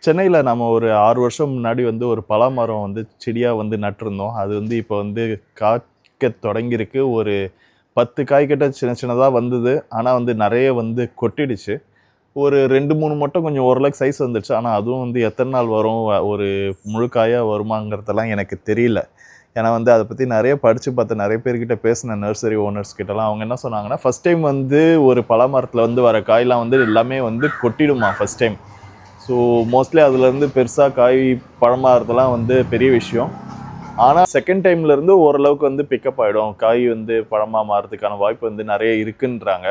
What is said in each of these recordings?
சென்னையில நம்ம ஒரு 6 வருஷம் முன்னாடி வந்து ஒரு பலாமரம் வந்து செடியா வந்து நட்டிருந்தோம். அது வந்து இப்போ வந்து காய்க்க தொடங்கியிருக்கு. ஒரு 10 காய்கிட்ட சின்ன சின்னதா வந்தது. ஆனா வந்து நெறைய வந்து கொட்டிடுச்சு. ஒரு 2, 3 மட்டும் கொஞ்சம் ஓரளவுக்கு சைஸ் வந்துருச்சு. ஆனா அதுவும் வந்து எத்தன நாள் வரும்? ஒரு முழு காயா வருமாங்கிறதெல்லாம் எனக்கு தெரியல. ஏன்னா வந்து அத பத்தி நெறைய படிச்சு பார்த்தேன். நெறைய பேர்கிட்ட பேசினேன் நர்சரி ஓனர்ஸ் கிட்டலாம். அவங்க என்ன சொன்னாங்கன்னா, ஃபர்ஸ்ட் டைம் வந்து ஒரு பலாமரத்தில வந்து வர காய்லாம் வந்து எல்லாமே வந்து கொட்டிடுமாம் ஃபர்ஸ்ட் டைம். ஸோ மோஸ்ட்லி அதுலேருந்து பெருசாக காய் பழமாகறதுலாம் வந்து பெரிய விஷயம். ஆனால் செகண்ட் டைம்லேருந்து ஓரளவுக்கு வந்து பிக்கப் ஆகிடும். காய் வந்து பழமாக மாறதுக்கான வாய்ப்பு வந்து நிறைய இருக்குன்றாங்க.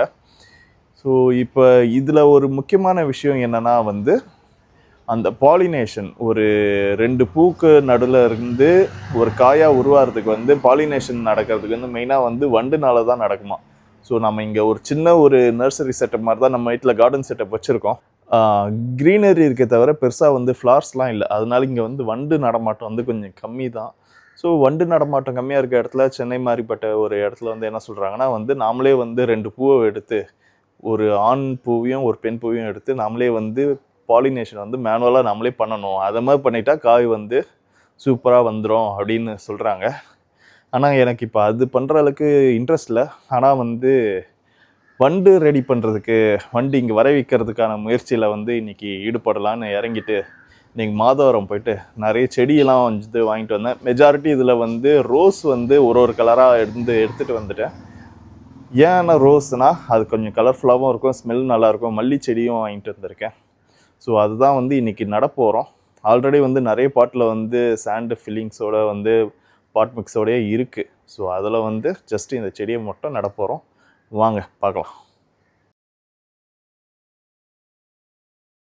ஸோ இப்போ இதில் ஒரு முக்கியமான விஷயம் என்னென்னா வந்து அந்த பாலினேஷன் ஒரு 2 பூக்கு நடுவில் இருந்து ஒரு காயாக உருவாகிறதுக்கு வந்து பாலினேஷன் நடக்கிறதுக்கு வந்து மெயினாக வந்து வண்டுனால தான் நடக்குமா. ஸோ நம்ம இங்கே ஒரு சின்ன ஒரு நர்சரி செட்டப் மாதிரி தான் நம்ம வீட்டில் கார்டன் செட்டப் வச்சுருக்கோம். க்ரீனரி இருக்க தவிர பெருசாக வந்து ஃப்ளார்ஸ்லாம் இல்லை. அதனால இங்கே வந்து வண்டு நடமாட்டம் வந்து கொஞ்சம் கம்மி தான். ஸோ வண்டு நடமாட்டம் கம்மியாக இருக்க இடத்துல சென்னை மாதிரிப்பட்ட ஒரு இடத்துல வந்து என்ன சொல்கிறாங்கன்னா வந்து நாமளே வந்து 2 பூவை எடுத்து ஒரு ஆண் பூவையும் ஒரு பெண் பூவையும் எடுத்து நாமளே வந்து பாலினேஷன் வந்து மேனுவலாக நம்மளே பண்ணணும். அதை மாதிரி பண்ணிட்டா காய் வந்து சூப்பராக வந்துடும் அப்படின்னு சொல்கிறாங்க. ஆனால் எனக்கு இப்போ அது பண்ணுற அளவுக்கு இன்ட்ரெஸ்ட் இல்லை. ஆனால் வந்து வண்டு ரெடி பண்ணுறதுக்கு வண்டு இங்கே வர வைக்கிறதுக்கான முயற்சியில் வந்து இன்றைக்கி ஈடுபடலான்னு இறங்கிட்டு இன்றைக்கி மாதவரம் போயிட்டு நிறைய செடியெல்லாம் வந்து வாங்கிட்டு வந்தேன். மெஜாரிட்டி இதில் வந்து ரோஸ் வந்து ஒரு கலராக எடுத்துகிட்டு வந்துட்டேன். ஏன்னா ரோஸ்னால் அது கொஞ்சம் கலர்ஃபுல்லாகவும் இருக்கும், ஸ்மெல் நல்லாயிருக்கும். மல்லி செடியும் வாங்கிட்டு வந்திருக்கேன். ஸோ அதுதான் வந்து இன்றைக்கி நடப்போகிறோம். ஆல்ரெடி வந்து நிறைய பாட்டில் வந்து சாண்டு ஃபில்லிங்ஸோடு வந்து பாட் மிக்ஸோடையே இருக்குது. ஸோ அதில் வந்து ஜஸ்ட் இந்த செடியை மட்டும் நடப்போகிறோம். வாங்க பார்க்கலாம்.